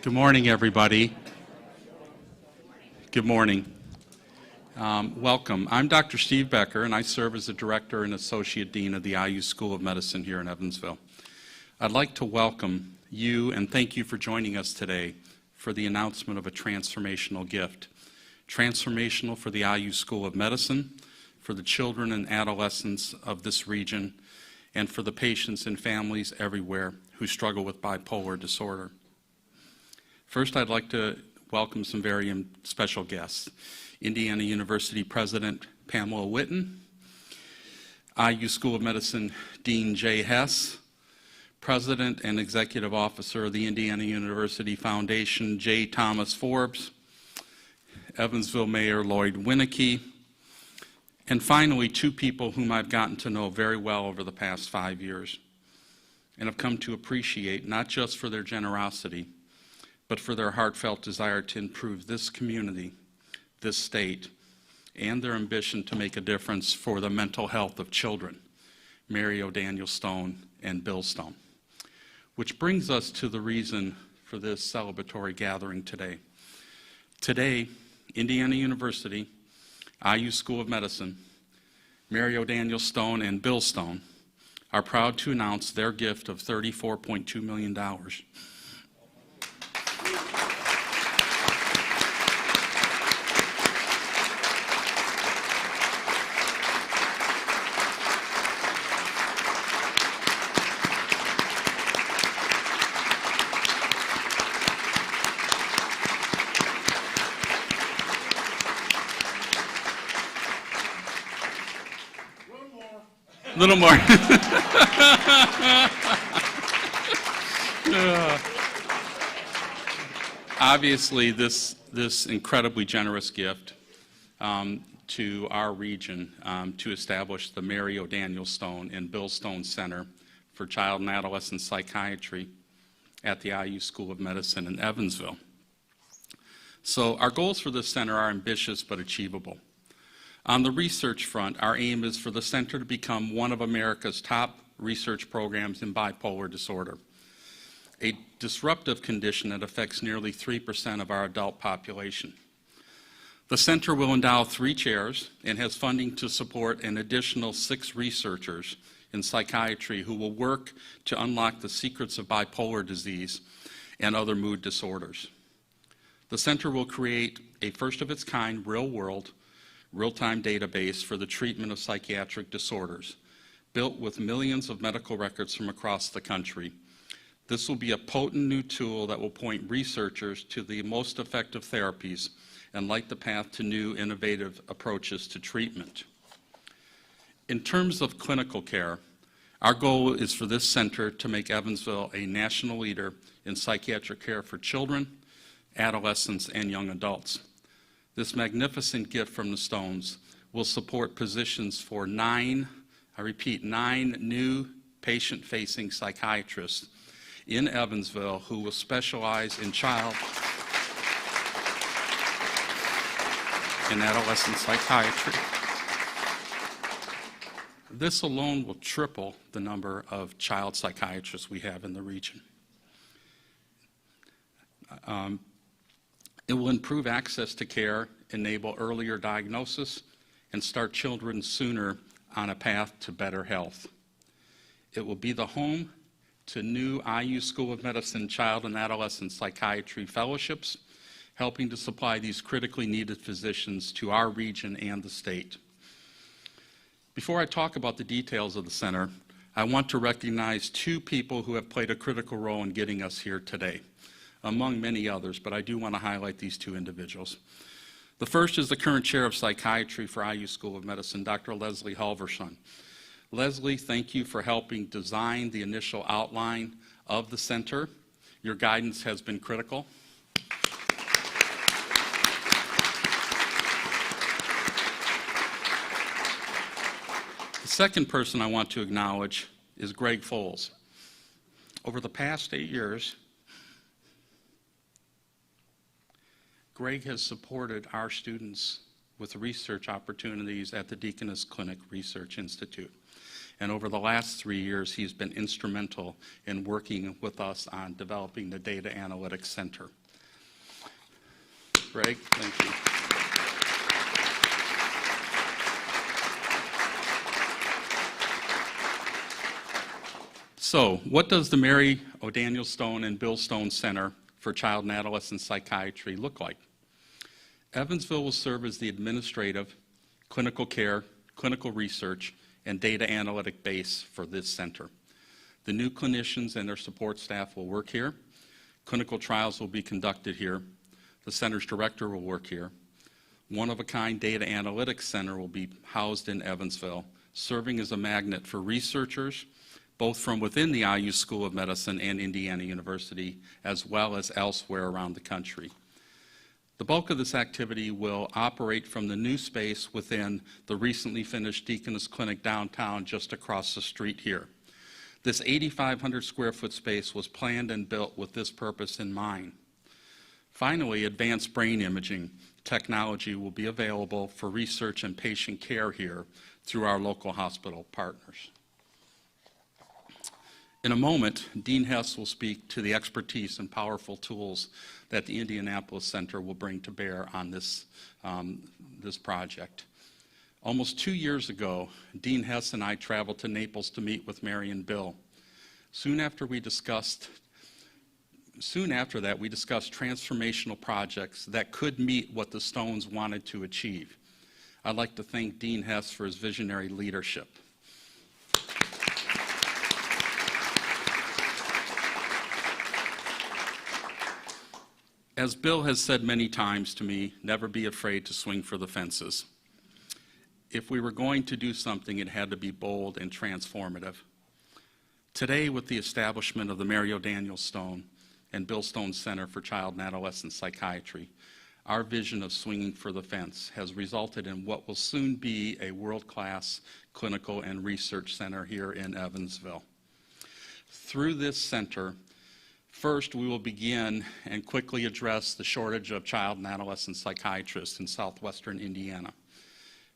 Good morning, everybody. Good morning. Welcome. I'm Dr. Steve Becker, and I serve as the Director and Associate Dean of the IU School of Medicine here in Evansville. I'd like to welcome you and thank you for joining us today for the announcement of a transformational gift. Transformational for the IU School of Medicine, for the children and adolescents of this region, and for the patients and families everywhere who struggle with bipolar disorder. First, I'd like to welcome some very special guests. Indiana University President Pamela Whitton, IU School of Medicine Dean Jay Hess, President and Executive Officer of the Indiana University Foundation J. Thomas Forbes, Evansville Mayor Lloyd Winnecke, and finally two people whom I've gotten to know very well over the past 5 years and have come to appreciate not just for their generosity, but for their heartfelt desire to improve this community, this state, and their ambition to make a difference for the mental health of children, Mary O'Daniel Stone and Bill Stone. Which brings us to the reason for this celebratory gathering today. Today, Indiana University, IU School of Medicine, Mary O'Daniel Stone and Bill Stone are proud to announce their gift of $34.2 million. A little more. Obviously, this incredibly generous gift to our region to establish the Mary O'Daniel Stone and Bill Stone Center for Child and Adolescent Psychiatry at the IU School of Medicine in Evansville. So our goals for this center are ambitious but achievable. On the research front, our aim is for the center to become one of America's top research programs in bipolar disorder, a disruptive condition that affects nearly 3% of our adult population. The center will endow 3 chairs and has funding to support an additional 6 researchers in psychiatry who will work to unlock the secrets of bipolar disease and other mood disorders. The center will create a first-of-its-kind, real-time database for the treatment of psychiatric disorders, built with millions of medical records from across the country. This will be a potent new tool that will point researchers to the most effective therapies and light the path to new innovative approaches to treatment. In terms of clinical care, our goal is for this center to make Evansville a national leader in psychiatric care for children, adolescents, and young adults. This magnificent gift from the Stones will support positions for 9 new patient-facing psychiatrists in Evansville who will specialize in child and adolescent psychiatry. This alone will triple the number of child psychiatrists we have in the region. It will improve access to care, enable earlier diagnosis, and start children sooner on a path to better health. It will be the home to new IU School of Medicine Child and Adolescent Psychiatry fellowships, helping to supply these critically needed physicians to our region and the state. Before I talk about the details of the center, I want to recognize 2 people who have played a critical role in getting us here today, among many others, but I do want to highlight these 2 individuals. The first is the current chair of psychiatry for IU School of Medicine, Dr. Leslie Halverson. Leslie, thank you for helping design the initial outline of the center. Your guidance has been critical. The second person I want to acknowledge is Greg Foles. Over the past 8 years, Greg has supported our students with research opportunities at the Deaconess Clinic Research Institute. And over the last 3 years, he's been instrumental in working with us on developing the Data Analytics Center. Greg, thank you. So, what does the Mary O'Daniel Stone and Bill Stone Center for Child and Adolescent Psychiatry look like? Evansville will serve as the administrative, clinical care, clinical research, and data analytic base for this center. The new clinicians and their support staff will work here. Clinical trials will be conducted here. The center's director will work here. One-of-a-kind data analytics center will be housed in Evansville, serving as a magnet for researchers, both from within the IU School of Medicine and Indiana University, as well as elsewhere around the country. The bulk of this activity will operate from the new space within the recently finished Deaconess Clinic downtown, just across the street here. This 8,500 square foot space was planned and built with this purpose in mind. Finally, advanced brain imaging technology will be available for research and patient care here through our local hospital partners. In a moment, Dean Hess will speak to the expertise and powerful tools that the Indianapolis Center will bring to bear on this project. Almost 2 years ago, Dean Hess and I traveled to Naples to meet with Mary and Bill. Soon after that, we discussed transformational projects that could meet what the Stones wanted to achieve. I'd like to thank Dean Hess for his visionary leadership. As Bill has said many times to me, never be afraid to swing for the fences. If we were going to do something, it had to be bold and transformative. Today, with the establishment of the Mary O'Daniel Stone and Bill Stone Center for Child and Adolescent Psychiatry, our vision of swinging for the fence has resulted in what will soon be a world-class clinical and research center here in Evansville. Through this center, first, we will begin and quickly address the shortage of child and adolescent psychiatrists in southwestern Indiana.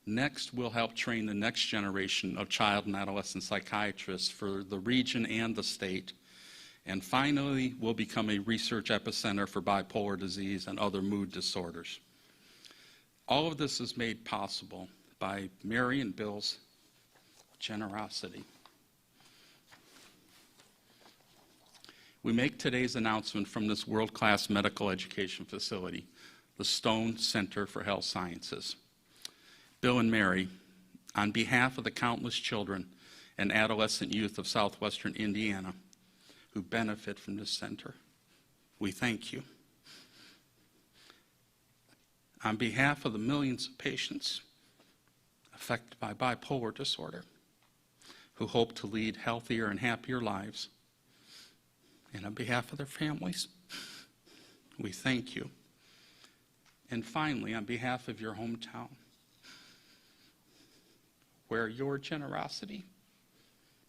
Next, we'll help train the next generation of child and adolescent psychiatrists for the region and the state. And finally, we'll become a research epicenter for bipolar disease and other mood disorders. All of this is made possible by Mary and Bill's generosity. We make today's announcement from this world-class medical education facility, the Stone Center for Health Sciences. Bill and Mary, on behalf of the countless children and adolescent youth of southwestern Indiana who benefit from this center, we thank you. On behalf of the millions of patients affected by bipolar disorder who hope to lead healthier and happier lives, and on behalf of their families, we thank you. And finally, on behalf of your hometown, where your generosity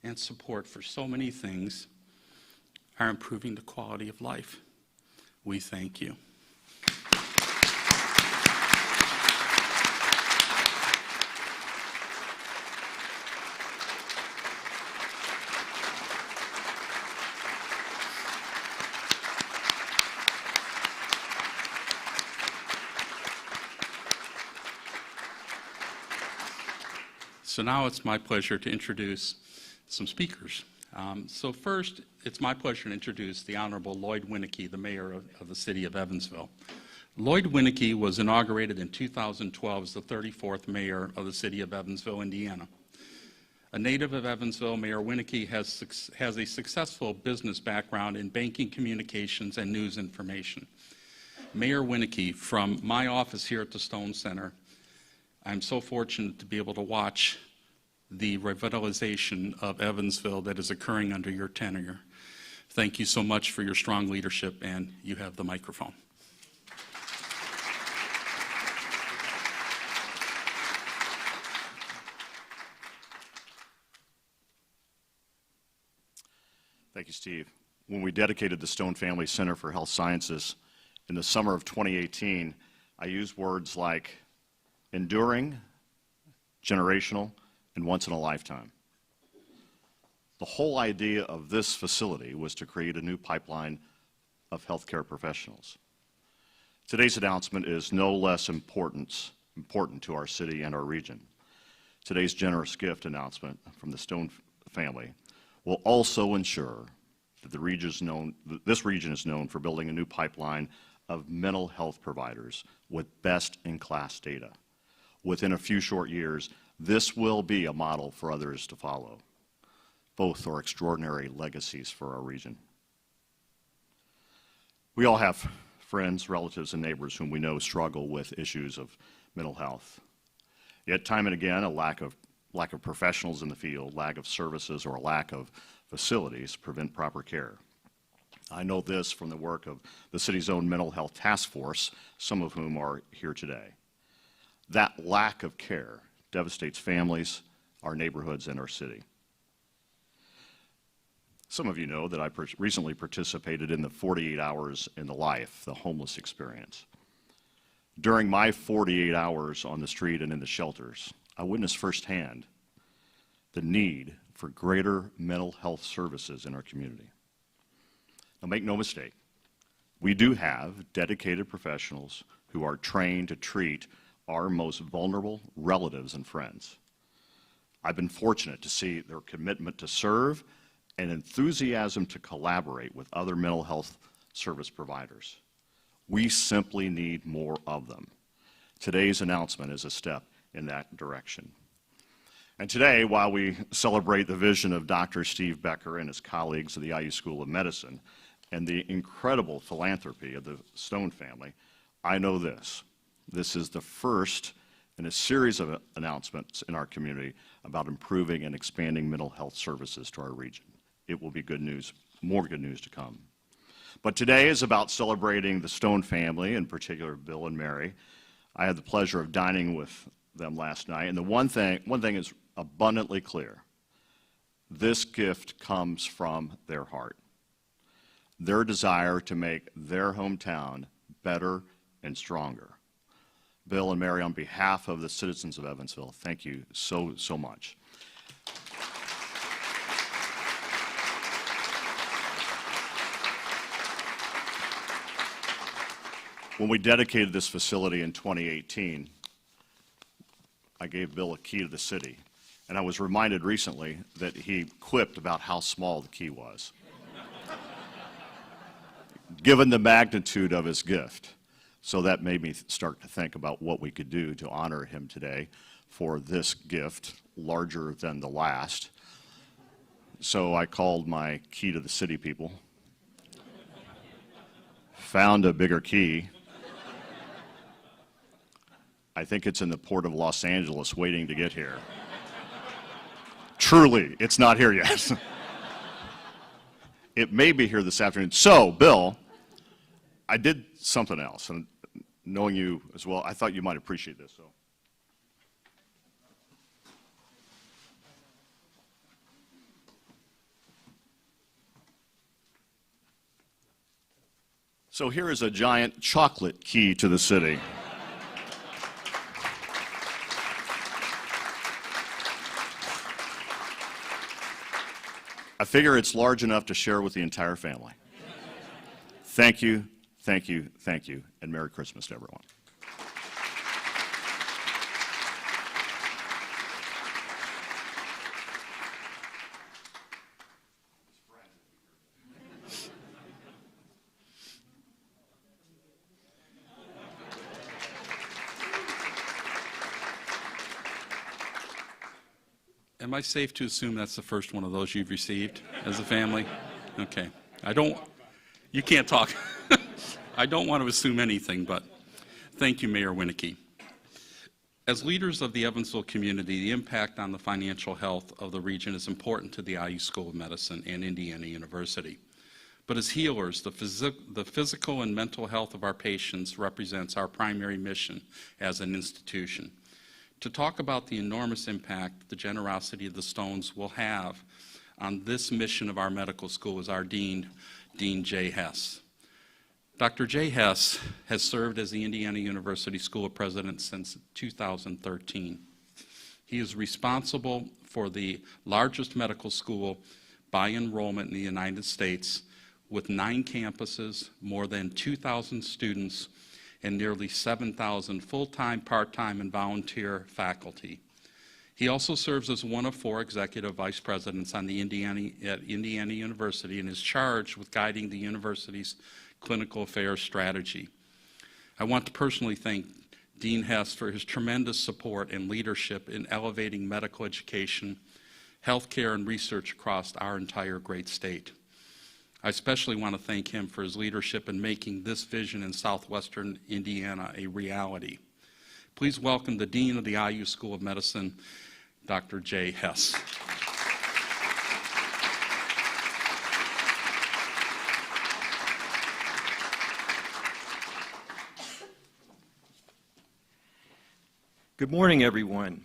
and support for so many things are improving the quality of life, we thank you. So now it's my pleasure to introduce some speakers. So first, it's my pleasure to introduce the Honorable Lloyd Winnecke, the mayor of the city of Evansville. Lloyd Winnecke was inaugurated in 2012 as the 34th mayor of the city of Evansville, Indiana. A native of Evansville, Mayor Winnecke has a successful business background in banking, communications, and news information. Mayor Winnecke, from my office here at the Stone Center, I'm so fortunate to be able to watch the revitalization of Evansville that is occurring under your tenure. Thank you so much for your strong leadership, and you have the microphone. Thank you, Steve. When we dedicated the Stone Family Center for Health Sciences in the summer of 2018, I used words like enduring, generational, and once in a lifetime. The whole idea of this facility was to create a new pipeline of healthcare professionals. Today's announcement is no less important to our city and our region. Today's generous gift announcement from the Stone family will also ensure that this region is known for building a new pipeline of mental health providers with best-in-class data. Within a few short years, this will be a model for others to follow. Both are extraordinary legacies for our region. We all have friends, relatives, and neighbors whom we know struggle with issues of mental health. Yet time and again, a lack of professionals in the field, lack of services, or a lack of facilities prevent proper care. I know this from the work of the city's own mental health task force, some of whom are here today. That lack of care devastates families, our neighborhoods, and our city. Some of you know that I recently participated in the 48 Hours in the Life, the homeless experience. During my 48 hours on the street and in the shelters, I witnessed firsthand the need for greater mental health services in our community. Now, make no mistake, we do have dedicated professionals who are trained to treat our most vulnerable relatives and friends. I've been fortunate to see their commitment to serve and enthusiasm to collaborate with other mental health service providers. We simply need more of them. Today's announcement is a step in that direction. And today, while we celebrate the vision of Dr. Steve Becker and his colleagues of the IU School of Medicine and the incredible philanthropy of the Stone family, I know this. This is the first in a series of announcements in our community about improving and expanding mental health services to our region. It will be good news, more good news to come. But today is about celebrating the Stone family, in particular Bill and Mary. I had the pleasure of dining with them last night, and the one thing is abundantly clear. This gift comes from their heart. Their desire to make their hometown better and stronger. Bill and Mary, on behalf of the citizens of Evansville, thank you so much. When we dedicated this facility in 2018, I gave Bill a key to the city, and I was reminded recently that he quipped about how small the key was. Given the magnitude of his gift. So that made me start to think about what we could do to honor him today for this gift, larger than the last. So I called my key to the city people, found a bigger key. I think it's in the port of Los Angeles waiting to get here. Truly, it's not here yet. It may be here this afternoon. So, Bill, I did something else, and knowing you as well, I thought you might appreciate this. So here is a giant chocolate key to the city. I figure it's large enough to share with the entire family. Thank you, thank you, thank you, and Merry Christmas to everyone. Am I safe to assume that's the first one of those you've received as a family? Okay. You can't talk. I don't want to assume anything, but thank you, Mayor Winnecke. As leaders of the Evansville community, the impact on the financial health of the region is important to the IU School of Medicine and Indiana University. But as healers, the physical and mental health of our patients represents our primary mission as an institution. To talk about the enormous impact the generosity of the Stones will have on this mission of our medical school is our Dean Jay Hess. Dr. Jay Hess has served as the Indiana University School President since 2013. He is responsible for the largest medical school by enrollment in the United States, with 9 campuses, more than 2,000 students, and nearly 7,000 full-time, part-time, and volunteer faculty. He also serves as one of 4 executive vice presidents on the at Indiana University and is charged with guiding the university's clinical affairs strategy. I want to personally thank Dean Hess for his tremendous support and leadership in elevating medical education, healthcare, and research across our entire great state. I especially want to thank him for his leadership in making this vision in southwestern Indiana a reality. Please welcome the Dean of the IU School of Medicine, Dr. Jay Hess. Good morning, everyone.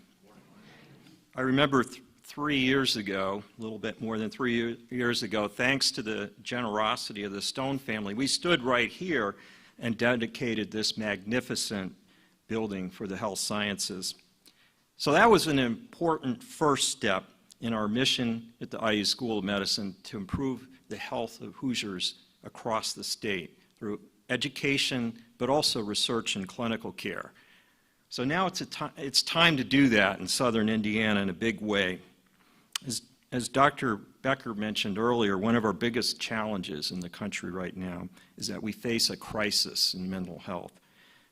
I remember 3 years ago, a little bit more than 3 years ago, thanks to the generosity of the Stone family, we stood right here and dedicated this magnificent building for the health sciences. So that was an important first step in our mission at the IU School of Medicine to improve the health of Hoosiers across the state through education, but also research and clinical care. So now it's time to do that in southern Indiana in a big way. As Dr. Becker mentioned earlier, one of our biggest challenges in the country right now is that we face a crisis in mental health,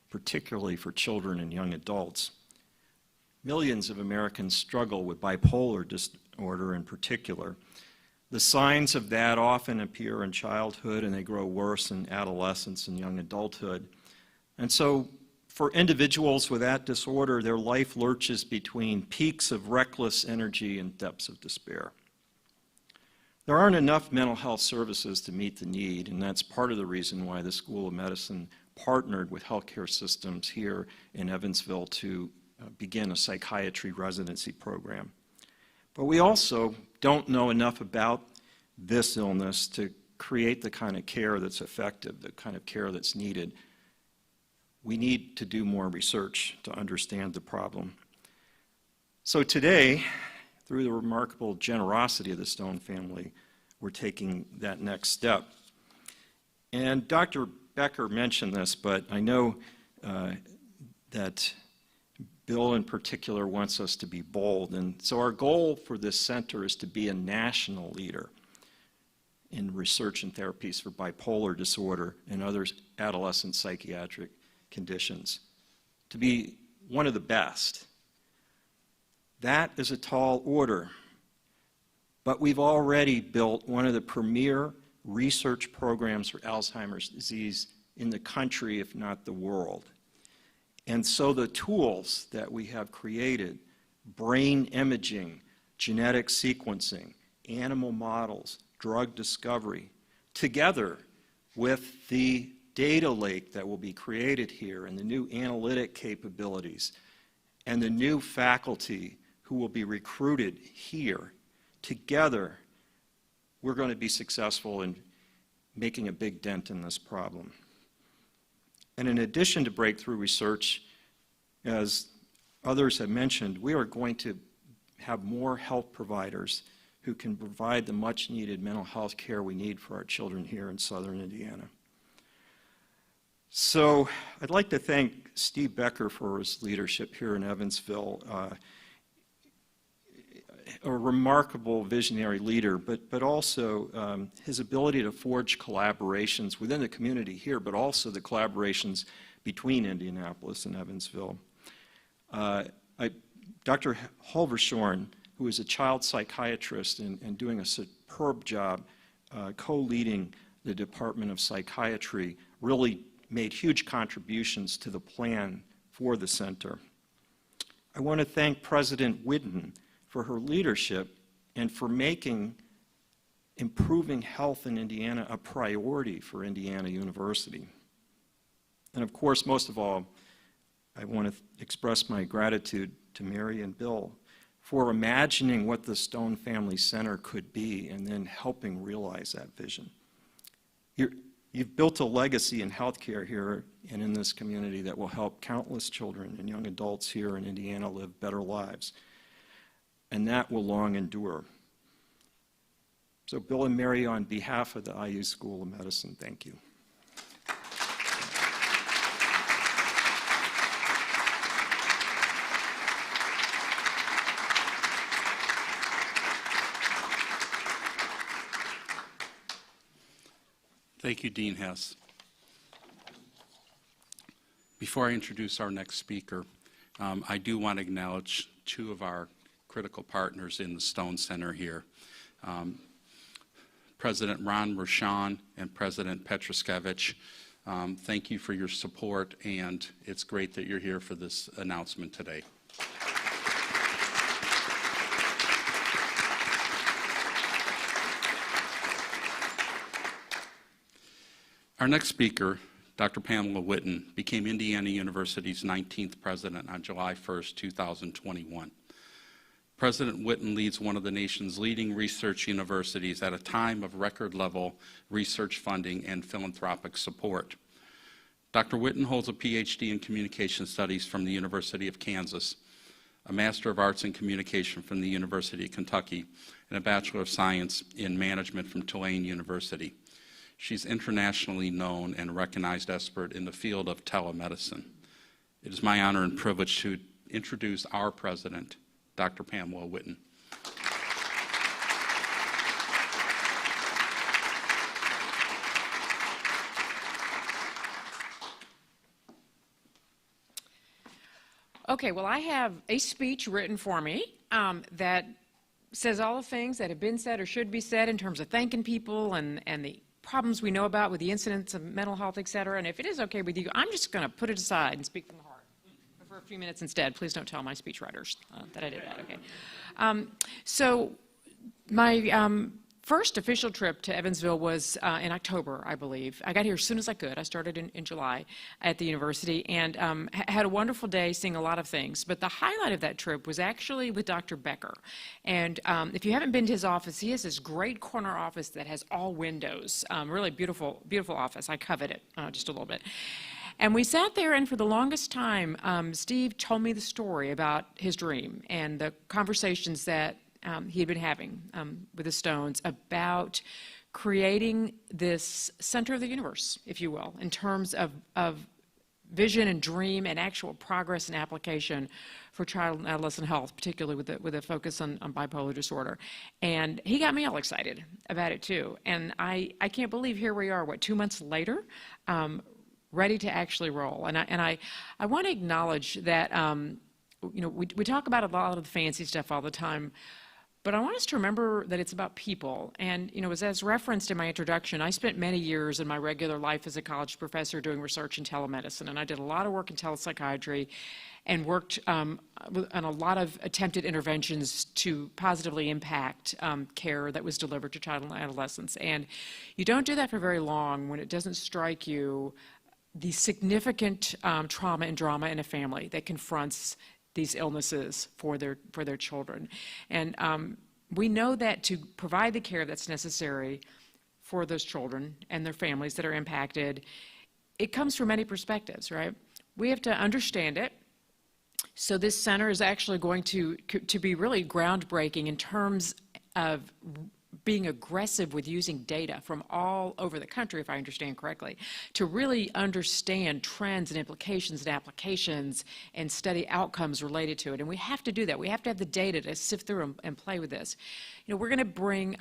particularly for children and young adults. Millions of Americans struggle with bipolar disorder in particular. The signs of that often appear in childhood and they grow worse in adolescence and young adulthood. And so for individuals with that disorder, their life lurches between peaks of reckless energy and depths of despair. There aren't enough mental health services to meet the need, and that's part of the reason why the School of Medicine partnered with healthcare systems here in Evansville to begin a psychiatry residency program. But we also don't know enough about this illness to create the kind of care that's effective, the kind of care that's needed. We need to do more research to understand the problem. So today, through the remarkable generosity of the Stone family, we're taking that next step. And Dr. Becker mentioned this, but I know that Bill in particular wants us to be bold. And so our goal for this center is to be a national leader in research and therapies for bipolar disorder and other adolescent psychiatric conditions, to be one of the best. That is a tall order, but we've already built one of the premier research programs for Alzheimer's disease in the country, if not the world. And so the tools that we have created, brain imaging, genetic sequencing, animal models, drug discovery, together with the data lake that will be created here and the new analytic capabilities and the new faculty who will be recruited here, together we're going to be successful in making a big dent in this problem. And in addition to breakthrough research, as others have mentioned, we are going to have more health providers who can provide the much needed mental health care we need for our children here in southern Indiana. So I'd like to thank Steve Becker for his leadership here in Evansville, a remarkable visionary leader, but also his ability to forge collaborations within the community here, but also the collaborations between Indianapolis and Evansville. Dr. Halvershorn, who is a child psychiatrist and doing a superb job co-leading the Department of Psychiatry, really made huge contributions to the plan for the center. I want to thank President Whitton for her leadership and for making improving health in Indiana a priority for Indiana University. And of course, most of all, I want to express my gratitude to Mary and Bill for imagining what the Stone Family Center could be and then helping realize that vision. You've built a legacy in healthcare here and in this community that will help countless children and young adults here in Indiana live better lives, and that will long endure. So Bill and Mary, on behalf of the IU School of Medicine, thank you. Thank you, Dean Hess. Before I introduce our next speaker, I do want to acknowledge two of our critical partners in the Stone Center here. President Ron Rochon and President Petroskevich, thank you for your support, and it's great that you're here for this announcement today. Our next speaker, Dr. Pamela Whitton, became Indiana University's 19th president on July 1st, 2021. President Whitton leads one of the nation's leading research universities at a time of record-level research funding and philanthropic support. Dr. Whitton holds a PhD in Communication Studies from the University of Kansas, a Master of Arts in Communication from the University of Kentucky, and a Bachelor of Science in Management from Tulane University. She's internationally known and recognized expert in the field of telemedicine. It is my honor and privilege to introduce our president, Dr. Pamela Whitton. Okay, well, I have a speech written for me that says all the things that have been said or should be said in terms of thanking people and the problems we know about with the incidents of mental health, et cetera. And if it is okay with you, I'm just going to put it aside and speak from the heart for a few minutes instead. Please don't tell my speechwriters that I did that, okay? So my first official trip to Evansville was in October, I believe. I got here as soon as I could. I started in July at the university and had a wonderful day seeing a lot of things. But the highlight of that trip was actually with Dr. Becker. And if you haven't been to his office, he has this great corner office that has all windows. Really beautiful, beautiful office. I covet it just a little bit. And we sat there, and for the longest time, Steve told me the story about his dream and the conversations that he had been having with the Stones about creating this center of the universe, if you will, in terms of vision and dream and actual progress and application for child and adolescent health, particularly with a focus on bipolar disorder. And he got me all excited about it too. And I can't believe here we are, 2 months later, ready to actually roll. And I want to acknowledge that, we talk about a lot of the fancy stuff all the time, but I want us to remember that it's about people. And, as referenced in my introduction, I spent many years in my regular life as a college professor doing research in telemedicine, and I did a lot of work in telepsychiatry and worked on a lot of attempted interventions to positively impact care that was delivered to child and adolescents. And you don't do that for very long when it doesn't strike you the significant trauma and drama in a family that confronts these illnesses for their children. And we know that to provide the care that's necessary for those children and their families that are impacted, it comes from many perspectives, right? We have to understand it. So this center is actually going to be really groundbreaking in terms of being aggressive with using data from all over the country, if I understand correctly, to really understand trends and implications and applications and study outcomes related to it. And we have to do that. We have to have the data to sift through and play with this. We're going to bring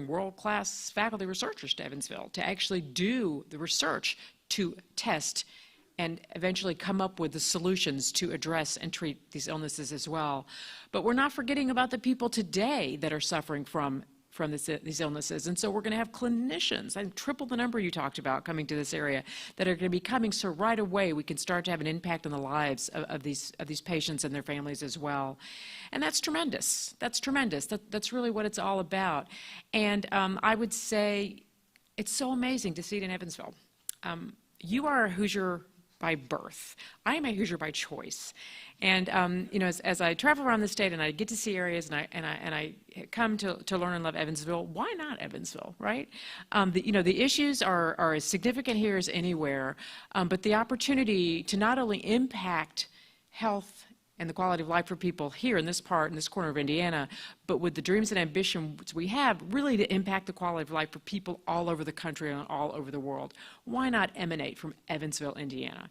world-class faculty researchers to Evansville to actually do the research to test and eventually come up with the solutions to address and treat these illnesses as well. But we're not forgetting about the people today that are suffering from these illnesses. And so we're going to have clinicians, and triple the number you talked about coming to this area, that are going to be coming, so right away we can start to have an impact on the lives of these patients and their families as well. And that's tremendous. That's tremendous. That's really what it's all about. And I would say it's so amazing to see it in Evansville. You are a Hoosier by birth. I am a Hoosier by choice. And as I travel around the state and I get to see areas and I come to learn and love Evansville, why not Evansville, right? The issues are as significant here as anywhere, but the opportunity to not only impact health and the quality of life for people here in this corner of Indiana, but with the dreams and ambitions we have, really to impact the quality of life for people all over the country and all over the world. Why not emanate from Evansville, Indiana?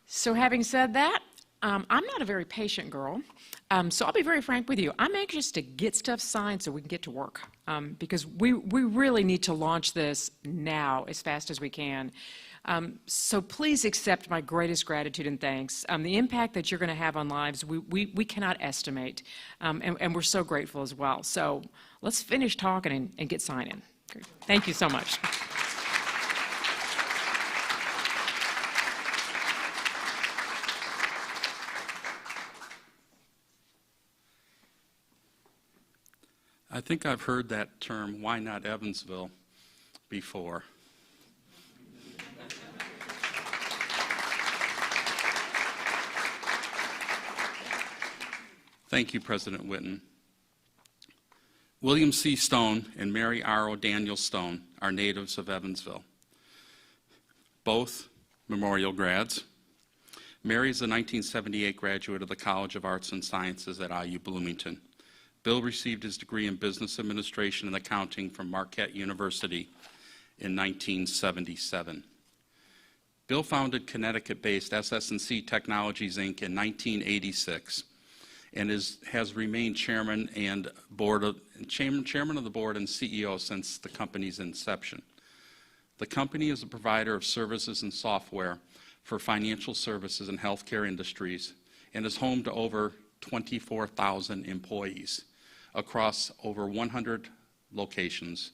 So having said that, I'm not a very patient girl, so I'll be very frank with you. I'm anxious to get stuff signed so we can get to work, because we really need to launch this now as fast as we can. So please accept my greatest gratitude and thanks. The impact that you're going to have on lives, we cannot estimate, and we're so grateful as well. So let's finish talking and get signing. Thank you so much. I think I've heard that term, "Why not Evansville," before. Thank you, President Whitton. William C. Stone and Mary R. O'Daniel Stone are natives of Evansville, both Memorial grads. Mary is a 1978 graduate of the College of Arts and Sciences at IU Bloomington. Bill received his degree in Business Administration and Accounting from Marquette University in 1977. Bill founded Connecticut-based SS&C Technologies, Inc. in 1986 and has remained chairman of the board and CEO since the company's inception. The company is a provider of services and software for financial services and healthcare industries and is home to over 24,000 employees across over 100 locations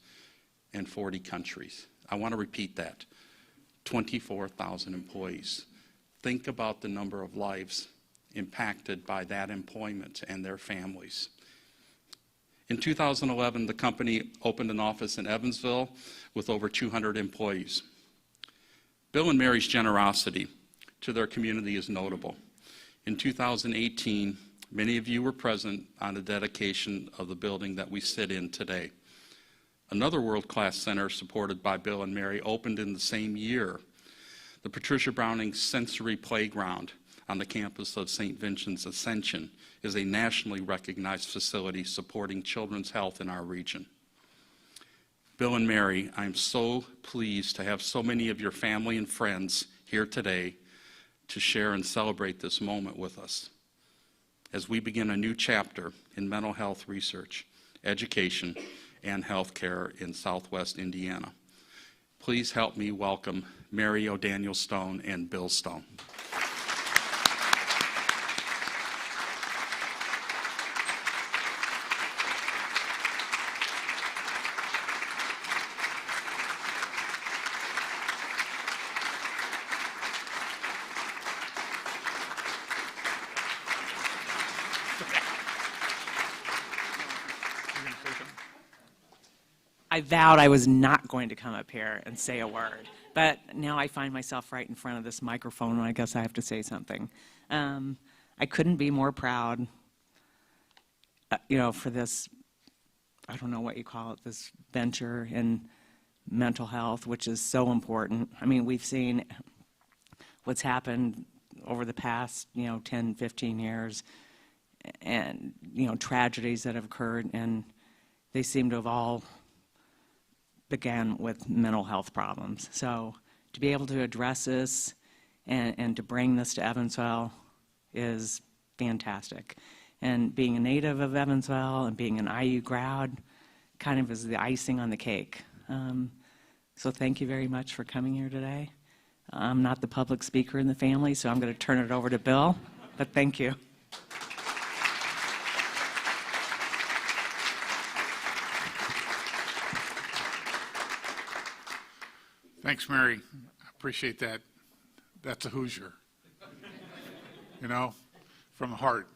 in 40 countries. I want to repeat that, 24,000 employees. Think about the number of lives impacted by that employment and their families. In 2011, the company opened an office in Evansville with over 200 employees. Bill and Mary's generosity to their community is notable. In 2018, many of you were present on the dedication of the building that we sit in today. Another world-class center supported by Bill and Mary opened in the same year. The Patricia Browning Sensory Playground on the campus of St. Vincent's Ascension is a nationally recognized facility supporting children's health in our region. Bill and Mary, I'm so pleased to have so many of your family and friends here today to share and celebrate this moment with us as we begin a new chapter in mental health research, education, and healthcare in Southwest Indiana. Please help me welcome Mary O'Daniel Stone and Bill Stone. I vowed I was not going to come up here and say a word, but now I find myself right in front of this microphone, and I guess I have to say something. I couldn't be more proud, for this, I don't know what you call it, this venture in mental health, which is so important. I mean, we've seen what's happened over the past, 10, 15 years, and, tragedies that have occurred, and they seem to have all began with mental health problems. So to be able to address this and to bring this to Evansville is fantastic. And being a native of Evansville and being an IU grad kind of is the icing on the cake. So thank you very much for coming here today. I'm not the public speaker in the family, so I'm going to turn it over to Bill, but thank you. Thanks, Mary. I appreciate that. That's a Hoosier, from the heart.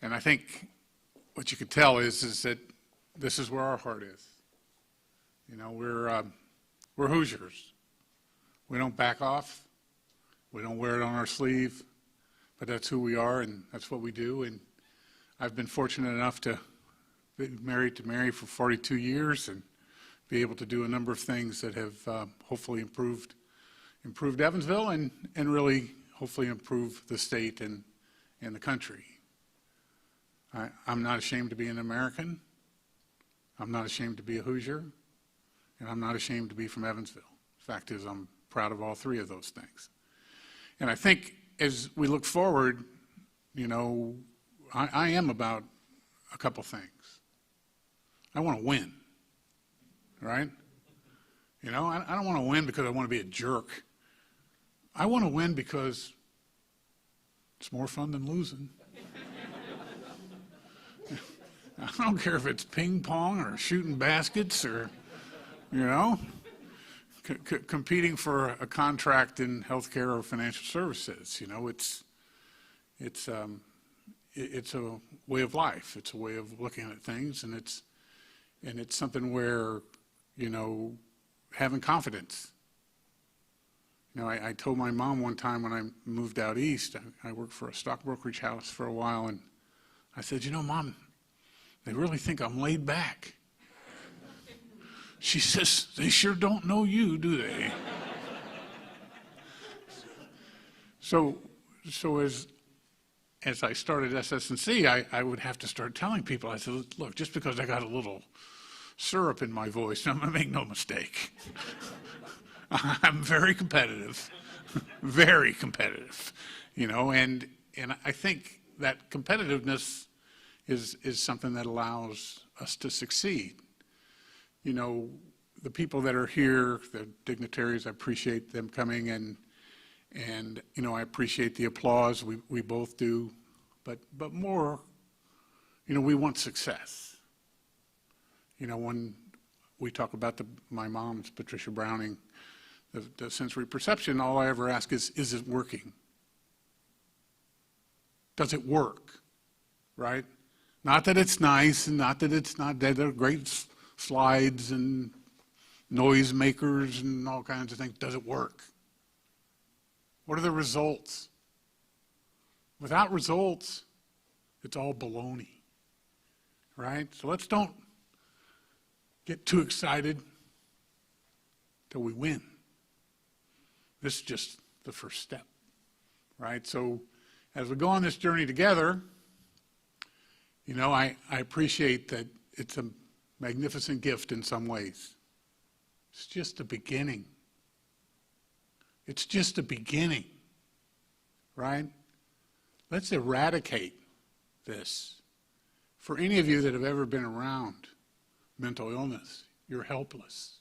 And I think what you could tell is that this is where our heart is. We're Hoosiers. We don't back off. We don't wear it on our sleeve, but that's who we are and that's what we do. And I've been fortunate enough to be married to Mary for 42 years and be able to do a number of things that have hopefully improved Evansville and really hopefully improve the state and the country. I'm not ashamed to be an American. I'm not ashamed to be a Hoosier. And I'm not ashamed to be from Evansville. Fact is, I'm proud of all three of those things. And I think as we look forward, you know, I am about a couple things. I want to win, right? You know, I don't want to win because I want to be a jerk. I want to win because it's more fun than losing. I don't care if it's ping pong or shooting baskets or, you know, competing for a contract in healthcare or financial services. You know, it's a way of life. It's a way of looking at things, and it's something where, you know, having confidence. You know, I told my mom one time when I moved out east, I worked for a stock brokerage house for a while, and I said, you know, Mom, they really think I'm laid back. She says, they sure don't know you, do they? So as I started SS&C, I would have to start telling people, I said, look, just because I got a little syrup in my voice, I'm going to make no mistake. I'm very competitive, very competitive, you know, and I think that competitiveness is something that allows us to succeed. You know, the people that are here, the dignitaries, I appreciate them coming, and you know, I appreciate the applause. We both do, but more, you know, we want success. You know, when we talk about my mom's, Patricia Browning, the sensory perception, all I ever ask is it working? Does it work? Right? Not that it's nice, and not that it's not, there are great slides and noise makers and all kinds of things. Does it work? What are the results? Without results, it's all baloney, right? So let's don't get too excited till we win. This is just the first step, right? So as we go on this journey together, you know, I appreciate that it's a magnificent gift in some ways. It's just a beginning. It's just a beginning, right? Let's eradicate this. For any of you that have ever been around mental illness, you're helpless.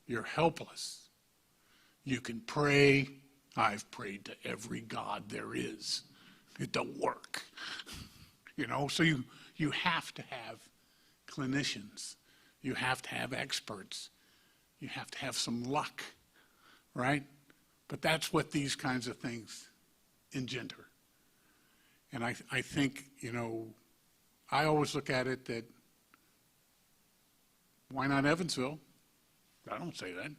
You're helpless. You can pray. I've prayed to every God there is. It don't work. You know, so you have to have clinicians. You have to have experts. You have to have some luck, right? But that's what these kinds of things engender. And I think, you know, I always look at it that, why not Evansville? I don't say that.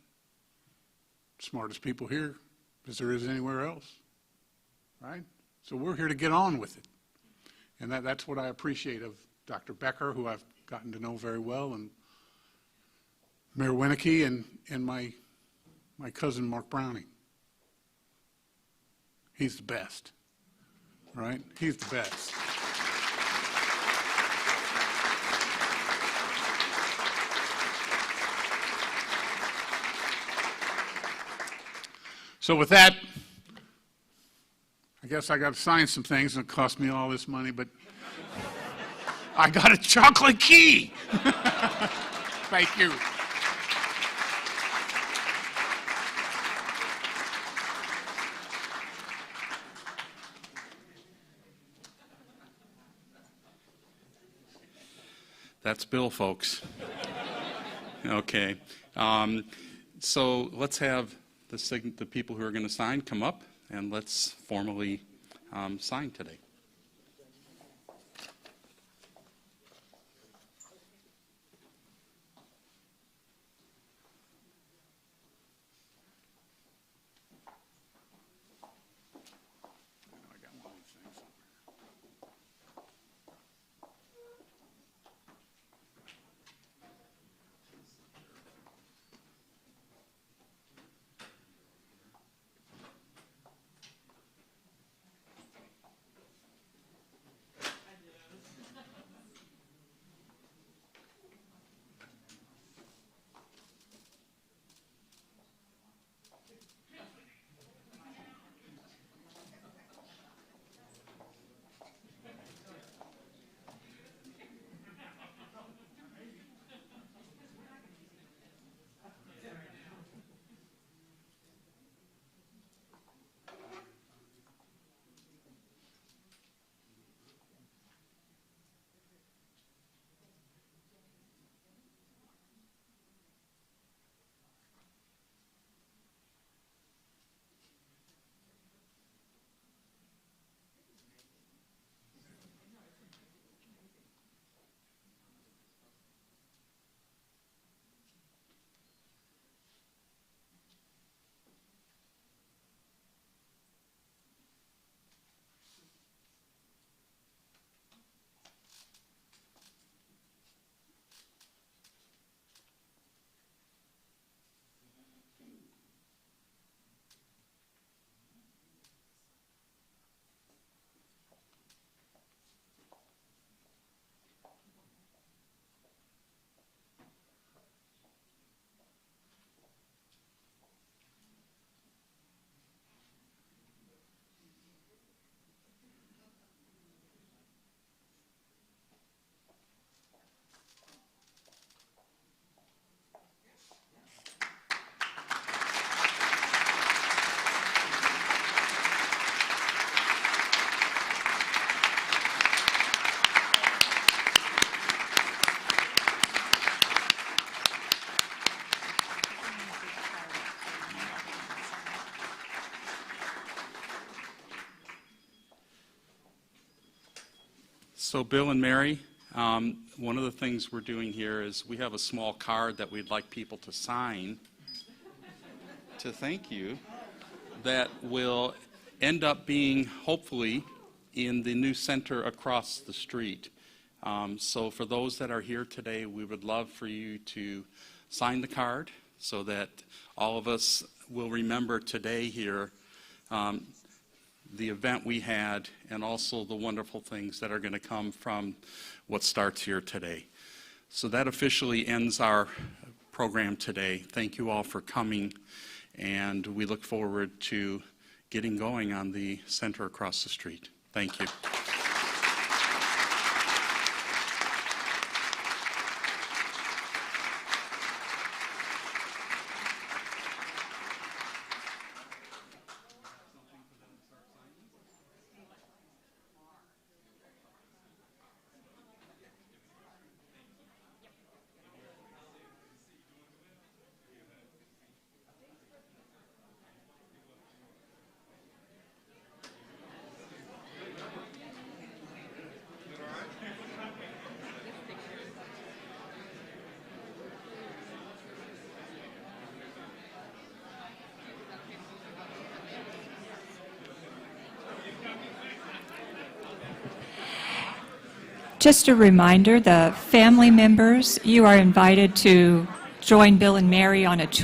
Smartest people here as there is anywhere else, right? So we're here to get on with it. And that's what I appreciate of Dr. Becker, who I've gotten to know very well, and Mayor Winnecke, and my cousin Mark Browning. He's the best, right? He's the best. So with that, I guess I got to sign some things, and it cost me all this money, but I got a chocolate key. Thank you. That's Bill, folks. Okay. So let's have the people who are going to sign come up, and let's formally sign today. So Bill and Mary, one of the things we're doing here is we have a small card that we'd like people to sign to thank you, that will end up being, hopefully, in the new center across the street. So for those that are here today, we would love for you to sign the card so that all of us will remember today here the event we had and also the wonderful things that are going to come from what starts here today. So that officially ends our program today. Thank you all for coming, and we look forward to getting going on the center across the street. Thank you. Just a reminder, the family members, you are invited to join Bill and Mary on a tour